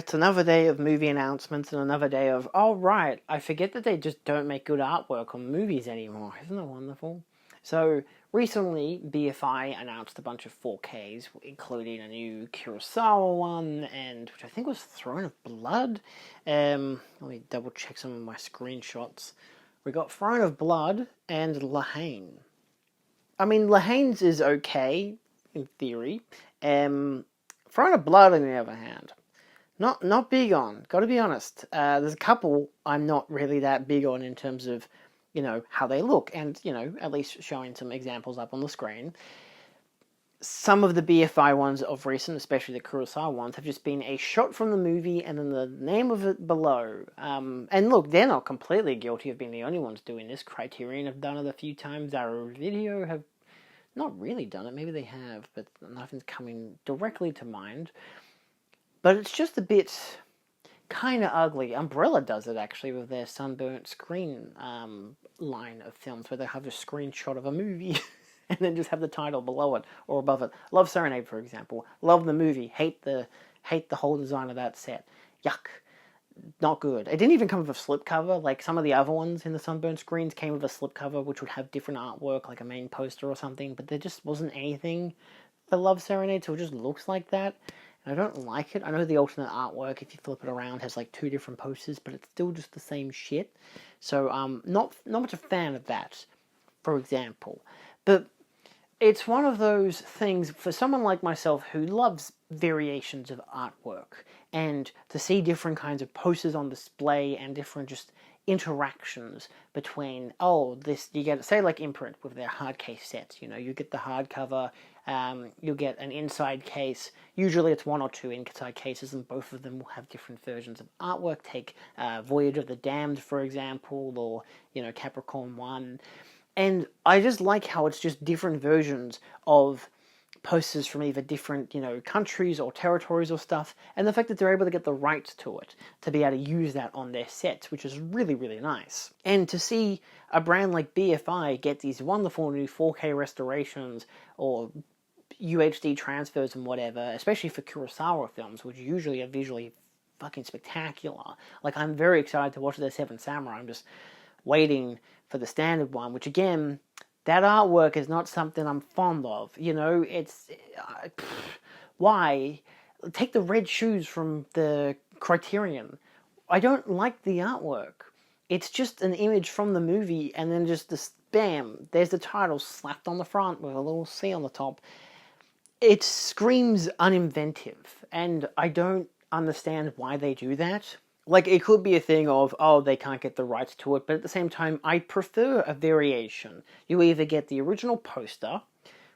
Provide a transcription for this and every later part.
It's another day of movie announcements and another day of, oh right, I forget that they just don't make good artwork on movies anymore. Isn't that wonderful? So, recently, BFI announced a bunch of 4Ks, including a new Kurosawa one, and which I think was Throne of Blood. Let me double check some of my screenshots. We got Throne of Blood and Lahane. I mean, Lahane's is okay, in theory. Throne of Blood, on the other hand, not big on, gotta be honest. There's a couple I'm not really that big on in terms of, how they look, and, at least showing some examples up on the screen. Some of the BFI ones of recent, especially the Kurosawa ones, have just been a shot from the movie and then the name of it below. And look, they're not completely guilty of being the only ones doing this. Criterion have done it a few times. Arrow Video have not really done it. Maybe they have, but nothing's coming directly to mind. But it's just a bit kind of ugly. Umbrella does it, actually, with their Sunburnt Screen line of films, where they have a screenshot of a movie and then just have the title below it or above it. Love Serenade, for example. Love the movie. Hate the whole design of that set. Yuck. Not good. It didn't even come with a slipcover. Like some of the other ones in the Sunburnt Screens came with a slipcover, which would have different artwork, like a main poster or something, but there just wasn't anything for Love Serenade, so it just looks like that. I don't like it. I know the alternate artwork, if you flip it around, has like 2 different posters, but it's still just the same shit. So, not much a fan of that, for example. But it's one of those things for someone like myself who loves variations of artwork, and to see different kinds of posters on display and different just interactions between, you get, say like Imprint with their hard case sets, you get the hardcover, you'll get an inside case, usually it's 1 or 2 inside cases, and both of them will have different versions of artwork. Take Voyage of the Damned, for example, or, Capricorn 1, and I just like how it's just different versions of posters from either different, countries or territories or stuff, and the fact that they're able to get the rights to it, to be able to use that on their sets, which is really, really nice. And to see a brand like BFI get these wonderful new 4K restorations, or UHD transfers and whatever, especially for Kurosawa films, which usually are visually fucking spectacular. Like, I'm very excited to watch The Seven Samurai. I'm just waiting for the standard one, which again, that artwork is not something I'm fond of. It's... why? Take the red shoes from the Criterion. I don't like the artwork. It's just an image from the movie, and then just this, bam, there's the title slapped on the front with a little C on the top. It screams uninventive, and I don't understand why they do that. Like, it could be a thing of, they can't get the rights to it, but at the same time, I prefer a variation. You either get the original poster,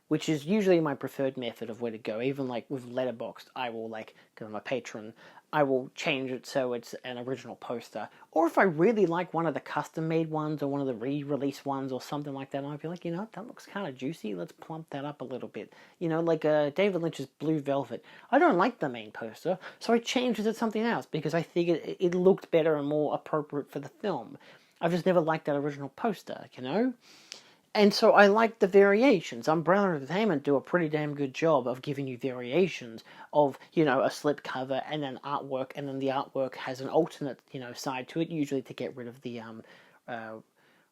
which is usually my preferred method of where to go. Even, like, with Letterboxd, I will, because I'm a patron, I will change it so it's an original poster. Or if I really like one of the custom-made ones, or one of the re-release ones, or something like that, I'll be like, that looks kind of juicy, let's plump that up a little bit. Like David Lynch's Blue Velvet. I don't like the main poster, so I changed it to something else, because I figured it looked better and more appropriate for the film. I've just never liked that original poster, And so I like the variations. Umbrella Entertainment do a pretty damn good job of giving you variations of, a slipcover and then artwork, and then the artwork has an alternate, side to it, usually to get rid of the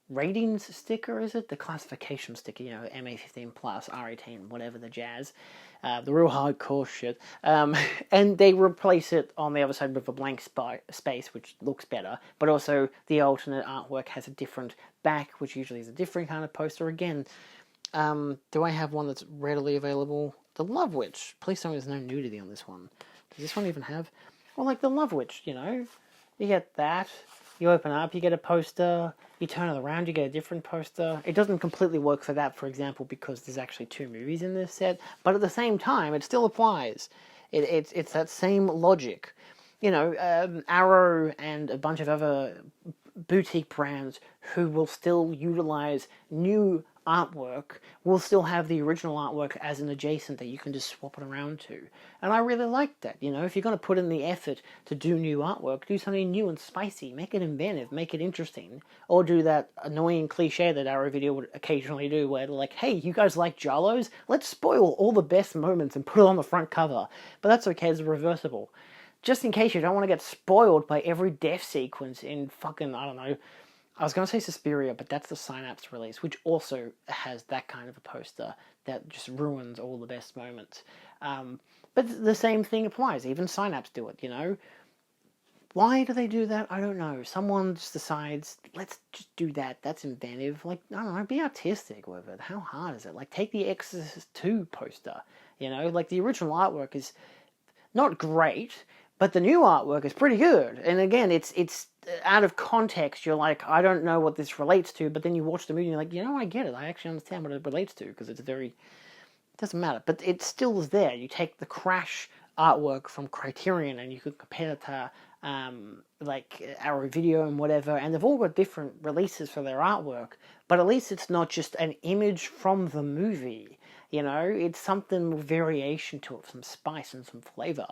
ratings sticker, is it? The classification sticker, MA15+, R18, whatever the jazz. The real hardcore shit. And they replace it on the other side with a blank space, which looks better. But also, the alternate artwork has a different back, which usually is a different kind of poster. Again, do I have one that's readily available? The Love Witch. Please tell me there's no nudity on this one. Does this one even have... Well, like the Love Witch, You get that. You open up, you get a poster. You turn it around, you get a different poster. It doesn't completely work for that, for example, because there's actually 2 movies in this set. But at the same time, it still applies. It's that same logic. Arrow and a bunch of other boutique brands who will still utilize new artwork will still have the original artwork as an adjacent that you can just swap it around to. And I really like that. If you're going to put in the effort to do new artwork, do something new and spicy. Make it inventive, make it interesting. Or do that annoying cliche that Arrow Video would occasionally do, where they're like, hey, you guys like Jarlos? Let's spoil all the best moments and put it on the front cover. But that's okay, it's reversible. just in case you don't want to get spoiled by every death sequence in fucking, I don't know, I was going to say Suspiria, but that's the Synapse release, which also has that kind of a poster that just ruins all the best moments. But the same thing applies. Even Synapse do it, you know? Why do they do that? I don't know. Someone just decides, let's just do that. That's inventive. Like, I don't know, be artistic with it. How hard is it? Like, take the Exorcist 2 poster, you know? Like, the original artwork is not great, but the new artwork is pretty good. And again, it's out of context. You're like, I don't know what this relates to, but then you watch the movie and you're like, you know, I get it. I actually understand what it relates to, because it's very... It doesn't matter, but it still is there. You take the Crash artwork from Criterion and you could compare it to like Arrow Video and whatever, and they've all got different releases for their artwork, but at least it's not just an image from the movie, you know, it's something with variation to it, some spice and some flavor.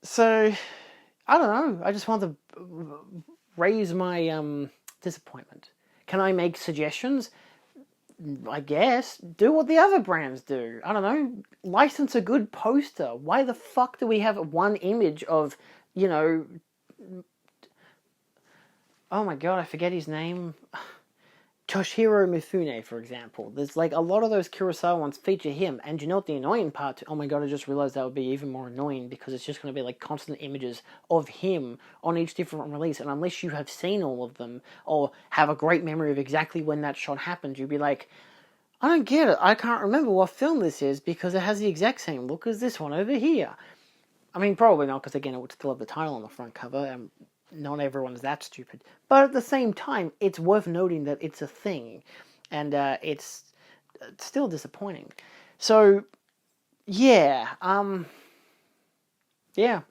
So, I don't know, I just want to raise my disappointment. Can I make suggestions? I guess, do what the other brands do. I don't know, license a good poster. Why the fuck do we have one image of, you know... Oh my god, I forget his name. Toshihiro Mifune, for example. There's like a lot of those Kurosawa ones feature him, and you know what the annoying part... Oh my god, I just realized that would be even more annoying, because it's just going to be like constant images of him on each different release, and unless you have seen all of them, or have a great memory of exactly when that shot happened, you'd be like, I don't get it. I can't remember what film this is because it has the exact same look as this one over here. I mean, probably not, because again, it would still have the title on the front cover, and not everyone's that stupid. But at the same time, it's worth noting that it's a thing, and it's still disappointing. So, yeah, yeah.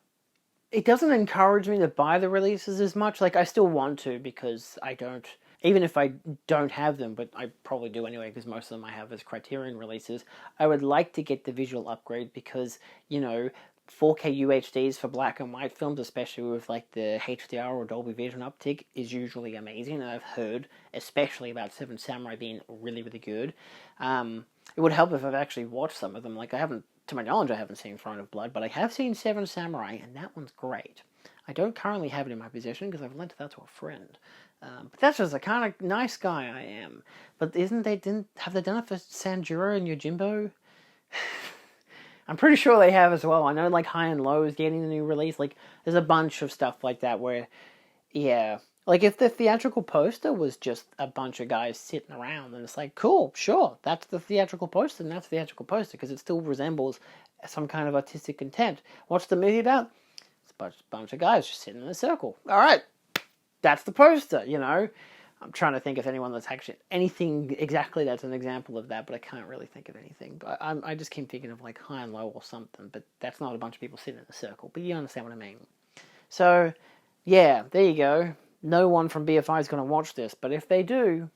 It doesn't encourage me to buy the releases as much. Like, I still want to, because I don't... Even if I don't have them, but I probably do anyway, because most of them I have as Criterion releases, I would like to get the visual upgrade because, you know, 4K UHDs for black and white films, especially with like the HDR or Dolby Vision uptick, is usually amazing. And I've heard, especially about Seven Samurai being really, really good. It would help if I've actually watched some of them. Like, I haven't, to my knowledge, I haven't seen Throne of Blood, but I have seen Seven Samurai, and that one's great. I don't currently have it in my possession because I've lent that to a friend. But that's just the kind of nice guy I am. But have they done it for Sanjuro and Yojimbo? I'm pretty sure they have as well. I know like High and Low is getting a new release. Like, there's a bunch of stuff like that where, yeah. Like, if the theatrical poster was just a bunch of guys sitting around, then it's like, cool, sure, that's the theatrical poster, and that's the theatrical poster, because it still resembles some kind of artistic intent. What's the movie about? It's a bunch of guys just sitting in a circle. All right. That's the poster, you know. I'm trying to think of anyone that's actually anything exactly that's an example of that, but I can't really think of anything. But I just keep thinking of like High and Low or something, but that's not a bunch of people sitting in a circle. But you understand what I mean. So, yeah, there you go. No one from BFI is going to watch this, but if they do,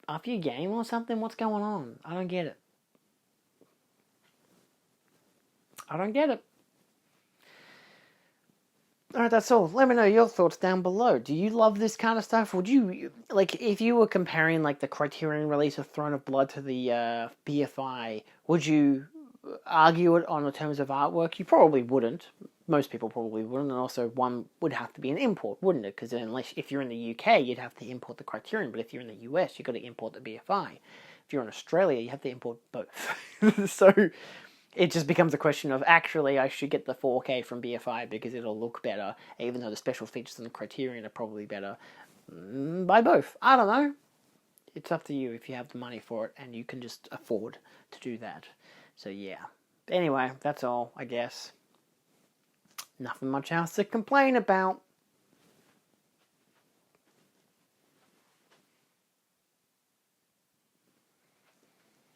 up your game or something, what's going on? I don't get it. I don't get it. Alright, that's all. Let me know your thoughts down below. Do you love this kind of stuff? Would you, like, if you were comparing, like, the Criterion release of Throne of Blood to the BFI, would you argue it on the terms of artwork? You probably wouldn't. Most people probably wouldn't, and also one would have to be an import, wouldn't it? Because if you're in the UK, you'd have to import the Criterion, but if you're in the US, you've got to import the BFI. If you're in Australia, you have to import both. So... it just becomes a question of, actually, I should get the 4K from BFI because it'll look better, even though the special features in the Criterion are probably better. Buy both. I don't know. It's up to you if you have the money for it, and you can just afford to do that. So, yeah. Anyway, that's all, I guess. Nothing much else to complain about.